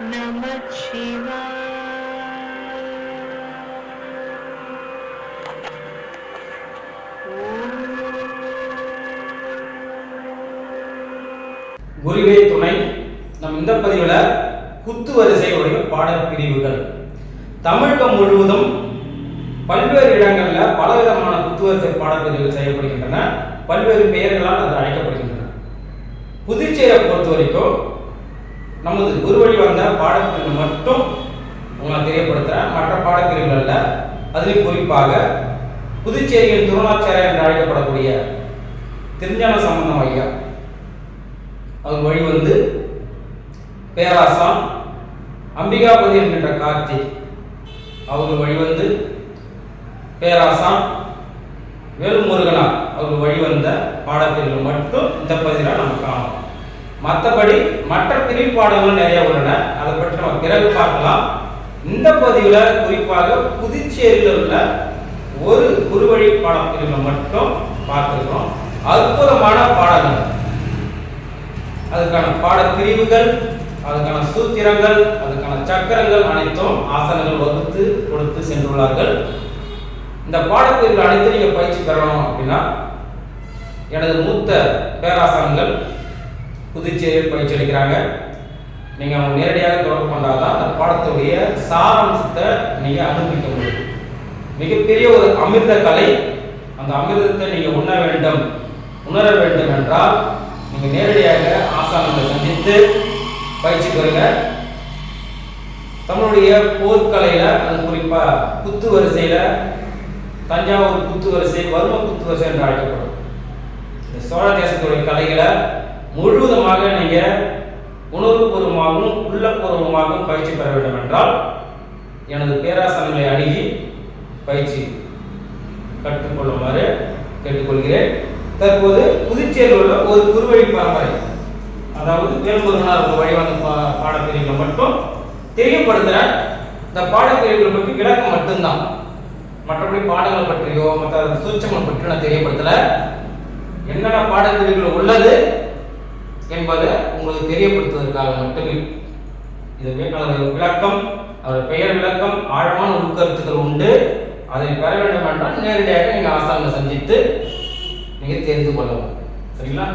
குருவே துணை. நம் இந்த பதிவில் குத்து வரிசையுடைய பாடப்பிரிவுகள் தமிழகம் முழுவதும் பல்வேறு இடங்களில் பலவிதமான குத்துவரிசை பாடப்பிரிவுகள் செய்யப்படுகின்றன. பல்வேறு பெயர்களால் அது அழைக்கப்படுகின்றன. புதுச்சேரியை பொறுத்த வரைக்கும் நமது குருவழி வந்த பாடப்பிரிவு மட்டும் உங்களை தெரியப்படுத்துகிறேன். மற்ற பாடப்பிரிவுகள் அல்ல. அதில் குறிப்பாக புதுச்சேரியின் துருணாச்சாரியார் என்று அழைக்கப்படக்கூடிய திருஞான சம்பந்தம் ஐயா அவர் வழி வந்து பேராசான் அம்பிகாபதி என்கின்ற கார்த்தி அவர் வழி வந்து பேராசான் வேலுமுருகனா அவர் வழி வந்த பாடப்பிரிவு மட்டும் இந்த பதிவில் நம்ம காணலாம். மற்றபடி மற்ற பிரிவு பாடங்கள் நிறைய உள்ளன. அதை பற்றி நம்ம பிறகு பார்க்கலாம். இந்த பதிவில் குறிப்பாக புதுச்சேரியில் உள்ள ஒரு குருவழி பாடப்பிரிவை மட்டும் பார்த்துருக்கோம். அற்புதமான பாடங்கள், அதுக்கான பாடப்பிரிவுகள், அதுக்கான சூத்திரங்கள், அதுக்கான சக்கரங்கள் அனைத்தும் ஆசனங்கள் வகுத்து கொடுத்து சென்றுள்ளார்கள். இந்த பாடப்பிரிவுகள் அனைத்து நீங்கள் பயிற்சி பெறணும் அப்படின்னா எனது மூத்த பேராசனங்கள் புதுச்சேரியில் பயிற்சி அளிக்கிறாங்க. நீங்கள் அவங்க நேரடியாக தொடர்பு கொண்டாதான் அந்த பாடத்துடைய சாராம்சத்தை நீங்கள் அனுபவிக்க முடியும். மிகப்பெரிய ஒரு அமிர்த கலை. அந்த அமிர்தத்தை நீங்கள் உணர வேண்டும் என்றால் நீங்கள் நேரடியாக ஆசானங்களை சந்தித்து பயிற்சி பெறுங்க. தமிழுடைய போர்க்கலையில் அது குறிப்பாக குத்து வரிசையில் தஞ்சாவூர் குத்து வரிசை, வர்ம குத்து வரிசை என்று அழைக்கப்படும். இந்த சோழ தேசத்துடைய கலைகளை முழுவதுமாக நீங்கள் உணர்வுபூர்வமாகவும் உள்ளபூர்வமாகவும் பயிற்சி பெற வேண்டும் என்றால் எனது பேராசனங்களை அணுகி பயிற்சி கற்றுக்கொள்ளுமாறு கேட்டுக்கொள்கிறேன். தற்போது புதுச்சேரியில் உள்ள ஒரு குருவழி பரம்பரை, அதாவது வேலுமுருகனார் ஒரு வழி வந்த பாடப்பிரிவுகளை மட்டும் தெரியப்படுத்துகிறேன். இந்த பாடப்பிரிவுகளை பற்றி விளக்கம் மட்டும்தான், மற்றபடி பாடங்கள் பற்றியோ மற்ற சூட்சங்கள் பற்றி நான் தெரியப்படுத்தலை. என்னென்ன பாடப்பிரிவுகள் உள்ளது என்பதை உங்களுக்கு தெரியப்படுத்துவதற்காக மட்டுமே. இது விளக்கம், அவர் பெயர் விளக்கம், ஆழமான உட்கருத்துக்கள் உண்டு. அதை பெற வேண்டும் என்றால் நேரடியாக நீங்கள் ஆசானை சந்தித்து நீங்கள் தெரிந்து கொள்ளலாம். சரிங்களா?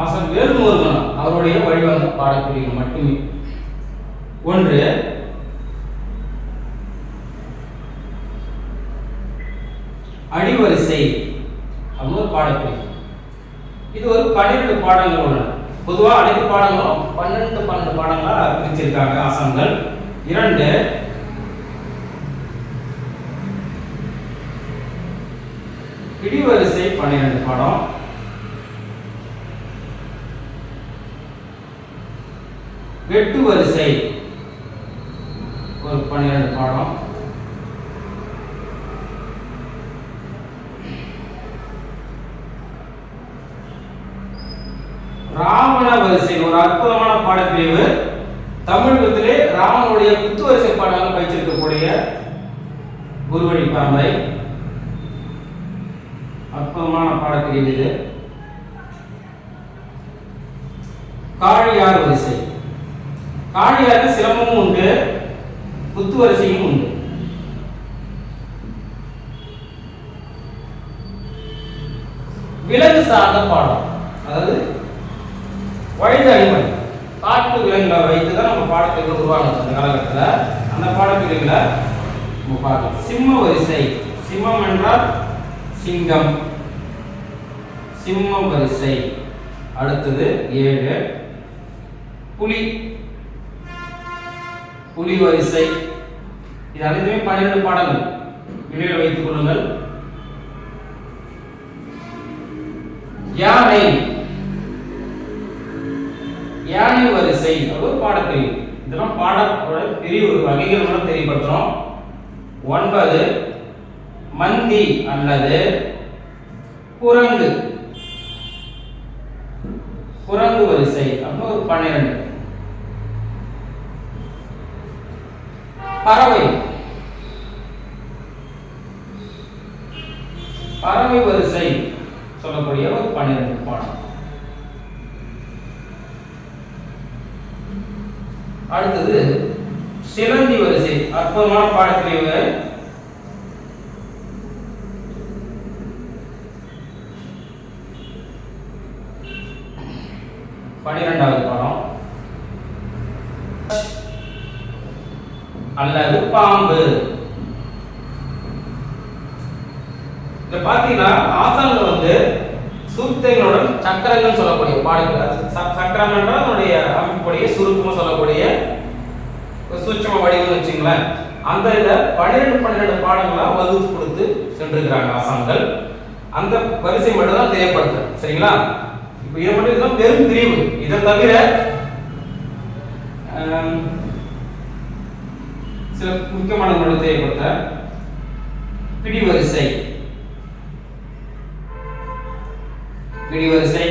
ஆசான் வேலுமுருகன் அவருடைய வழிவந்த பாடப்பிரிவுகள் மட்டுமே. ஒன்று, அடிவரிசை அப்படின்னு ஒரு பாடப்பிரிவு. இது ஒரு 12 பாடங்கள் உள்ளன. பொதுவாக அனைத்து பாடங்களும் 12 பாடங்களா பிரிச்சிருக்காங்க ஆசான்கள். 2, இடிவரிசை 12 பாடம். வெட்டு வரிசை ஒரு 12 பாடம். ராவண வரிசை ஒரு அற்புதமான பாடப்பிரிவு. தமிழகத்திலே ராவனுடைய குத்து வரிசை பாடங்கள் பயிற்சிருக்கக்கூடிய குருவழி பரம்பரை. அற்புதமான பாடப்பிரிவு இது. காழியார் வரிசை. காழியாருக்கு சிரமமும் உண்டு, குத்து வரிசையும் உண்டு. விலங்கு சார்ந்த பாடம், அதாவது வைல்டு அனிமல், காட்டு விலங்குகளை வைத்து தான் நம்ம பாடப்பிரிவு உருவானது அந்த காலகட்டத்தில். அந்த பாடப்பிரிவுகளை நம்ம பார்க்கலாம். சிம்ம வரிசை. சிம்மம் என்றால் சிங்கம், சிம்ம வரிசை. அடுத்தது 7, புலி, புலி வரிசை. இது அனைத்துமே 12 பாடங்கள். நினைவில் வைத்துக் கொள்ளுங்கள். யானை, யானை வரிசை ஒரு பாடப்பிரிவு. இதெல்லாம் பாடத்தோட பிரிவு வகைகள் மூலம் தெரியப்படுத்துறோம். 9 மந்தி அல்லது குரங்கு, குரங்கு வரிசை அப்படின்னு ஒரு 12. பறவை, பறவை வரிசை சொல்லக்கூடிய ஒரு 12 பாடம். அடுத்தது சிலந்தி வரிசை, அற்புதமான பாடப்பிரிவு. பன்னிரெண்டாவது பாடம். அல்லது பாம்பு. இத பாத்தீங்கன்னா ஆசான்கள் வந்து சூக்தங்களோட சக்கரங்கள் சொல்லக்கூடிய பாடங்கள், சக்கரம் என்றால் அதனுடைய அமைப்புடைய சுருக்கமா சொல்லக்கூடிய சூட்சம வடிவம் வச்சுங்களேன். அந்த இதை 12 பாடங்களா வகுத்து கொடுத்து சென்றிருக்கிறாங்க ஆசான்கள். அந்த வரிசை மட்டும் தான் தேவைப்படுது. சரிங்களா? இப்போ இதை மட்டும் இதுதான் பெரும் பிரிவு. இதை தவிர சில முக்கியமான மட்டும் தேவைப்படுத்த பிடிவரிசை, பிடிவரிசை,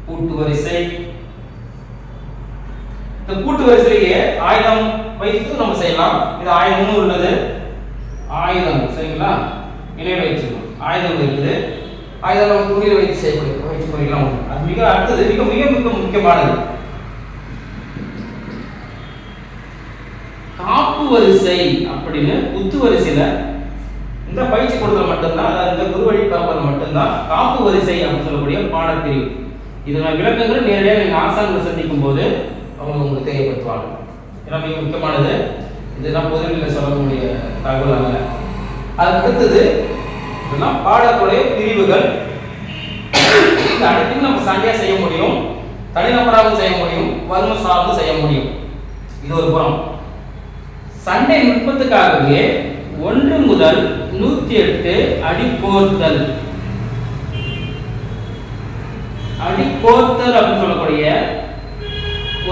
கூட்டு வரிசை. இந்த கூட்டு வரிசையிலேயே ஆயுதம் வைத்து நம்ம செய்யலாம். இது ஆயுதமும் உள்ளது, ஆயுதம். சரிங்களா? நினைவு வச்சுக்கணும். ஆயுதம் இருக்குது, ஆயுதம் நம்ம துணியில் வைத்து செய்யக்கூடிய வைத்து பண்ணிக்கலாம். அது மிக அடுத்தது மிக மிக மிக முக்கியமானது காப்பு வரிசை அப்படின்னு. குத்து வரிசையில இந்த பயிற்சி கொடுத்தல் மட்டும்தான், அதாவது இந்த குருவழி பரம்பரை மட்டும்தான் காப்பு வரிசை அப்படின்னு சொல்லக்கூடிய பாடப்பிரிவு. இதனால் விளக்கங்கள் நேரடியாக நீங்கள் ஆசான்களை சந்திக்கும் போது அவங்க உங்களுக்கு தெரியப்படுத்துவாங்க. இதெல்லாம் மிக முக்கியமானது. இதெல்லாம் பொதுவில் சொல்லக்கூடிய தகவல் அல்ல. அதுக்கு அடுத்தது இதெல்லாம் பாடத்துடைய பிரிவுகள். இந்த அனைத்தையும் நம்ம சண்டையாக செய்ய முடியும், தனிநபராக செய்ய முடியும், வறுமை சார்ந்து செய்ய முடியும். இது ஒரு புறம். சண்டை நுட்பத்துக்காகவே 1 முதல் 108 அடிக்கோர்த்தல், அடிக்கோர்த்தல் அப்படின்னு சொல்லக்கூடிய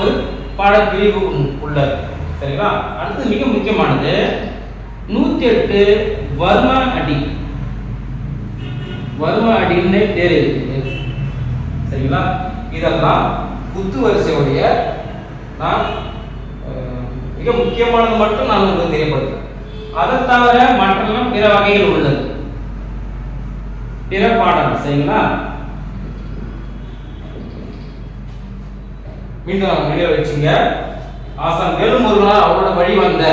ஒரு பாடப்பிரிவு உள்ளது. சரிங்களா? அடுத்து மிக முக்கியமானது 108 வர்ம அடி. வர்ம அடின்னு பேர் இருக்குது. சரிங்களா? இதெல்லாம் குத்து வரிசையுடைய நான் மிக முக்கியமானது மட்டும் நான் உங்களுக்கு தெரியப்படுத்துறேன். அதை தவிர மற்றெல்லாம் பிற வகைகள் உள்ளது, பிற பாடம். சரிங்களா? மீண்டும் நினைவு வச்சுங்க. ஆசான் வேலுமுருகனார் அவரோட வழி வந்த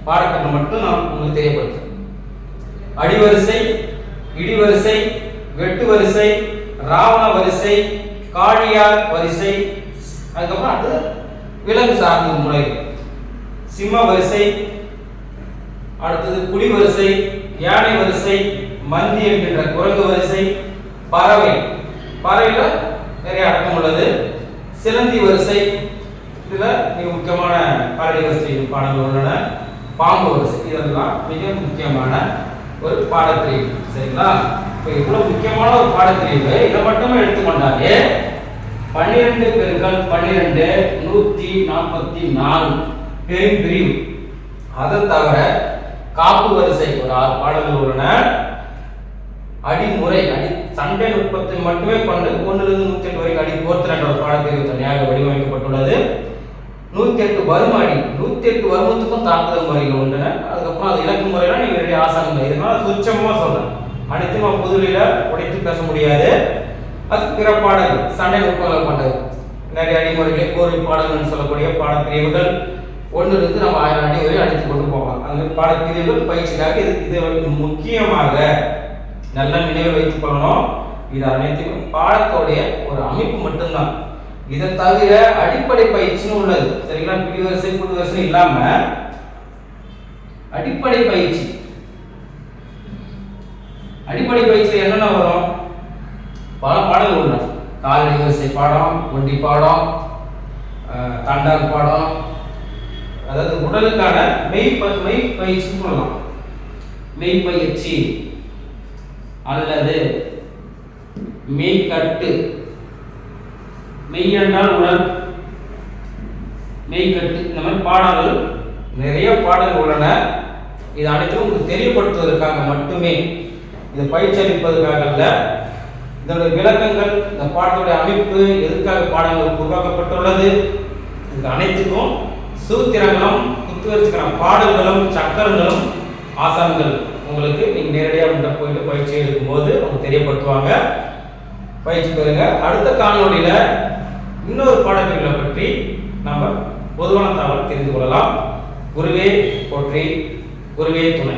பாடக்கட்டை மட்டும் நான் உங்களுக்கு தெரியப்படுத்துறேன். அடிவரிசை, இடிவரிசை, வெட்டு வரிசை, ராவண வரிசை, காழியார் வரிசை, அதுக்கப்புறம் அடுத்து விலங்கு சார்ந்த முறை, சிம்ம வரிசை, அடுத்தது புலி வரிசை, யானை வரிசை, மந்தி என்கின்ற குரங்கு வரிசை, பறவை, பறவையில நிறைய அடக்கம் உள்ளது, சிலந்தி வரிசை, இதுல மிக முக்கியமான பறவை வரிசை பாடங்கள் உள்ளன, பாம்பு வரிசை. இதெல்லாம் மிக முக்கியமான ஒரு பாடப்பிரிவு. சரிங்களா? இப்போ இவ்வளவு முக்கியமான ஒரு பாடப்பிரிவு இதை மட்டுமே எடுத்துக்கொண்டாலே 12 பெருக்கல் 12 144 பெரும் பிரிவு. அதை தவிர காப்பு வரிசை ஒரு 6 பாடங்கள் உள்ளன. அடிமுறை, அடி சண்டை நுட்பத்தை மட்டுமே கொண்டு 1 இருந்து 108 வரைக்கும் அடி கோர்த்தல் ஒரு பாடப்பிரிவு தனியாக வடிவமைக்கப்பட்டுள்ளது. 108 வர்ம அடி, 108 வர்மத்துக்கும் தாக்குதல் முறைகள் உள்ளன. அதுக்கப்புறம் அது இலக்கு முறையெல்லாம் நீங்க ரெடி ஆசான்கள். இதனால சுச்சமா சொல்றேன், அனைத்தும் நம்ம பொதுவில உடைத்து பேச முடியாது. அது பிற பாடங்கள் சண்டை நுட்பங்களை கொண்டது. நிறைய அடிமுறைகளை கோரி பாடங்கள் சொல்லக்கூடிய பாடப்பிரிவுகள் 1 இருந்து நம்ம 1000 அடி வரை அடித்து கொண்டு போகலாம். அந்த பாடப்பிரிவுகள் பயிற்சிக்காக இது முக்கியமாக நல்ல நினைவில் வைத்துக் கொள்ளணும். இது அனைத்தையும் பாடத்தோடைய ஒரு அமைப்பு மட்டும்தான். இதை தவிர அடிப்படை பயிற்சியும் உள்ளது. சரிங்களா? பிடி வரிசை கூட்டு வரிசை இல்லாம அடிப்படை பயிற்சி, அடிப்படை பயிற்சியில் என்னென்ன வரும்? பல பாடங்கள் உள்ளன. காலடி வரிசை பாடம், ஒண்டி பாடம், தண்டால் பாடம், அதாவது உடலுக்கான மெய் பயிற்சி சொல்லலாம். மெய் பயிற்சி அல்லது மெய்கட்டு, மெய் என்றால் உடல், மெய்கட்டு, இந்த மாதிரி பாடங்கள் நிறைய பாடங்கள் உள்ளன. இது அனைத்தும் உங்களுக்கு தெரியப்படுத்துவதற்காக மட்டுமே, இது பயிற்சி அளிப்பதற்காக அல்ல. இதனுடைய விளக்கங்கள், இந்த பாடத்துடைய அமைப்பு, எதற்காக பாடங்கள் உருவாக்கப்பட்டுள்ளது, இந்த அனைத்துக்கும் சூத்திரங்களும் குத்துவச்சுக்கான பாடல்களும் சக்கரங்களும் ஆசான்கள் உங்களுக்கு நீங்கள் நேரடியாக போயிட்டு பயிற்சி எடுக்கும்போது அவங்க தெரியப்படுத்துவாங்க. பயிற்சி பெறுங்க. அடுத்த காணொலியில் இன்னொரு பாடப்பிரிவுகளை பற்றி நம்ம பொதுவான தகவல் தெரிந்து கொள்ளலாம். குருவே போற்றி, குருவே துணை.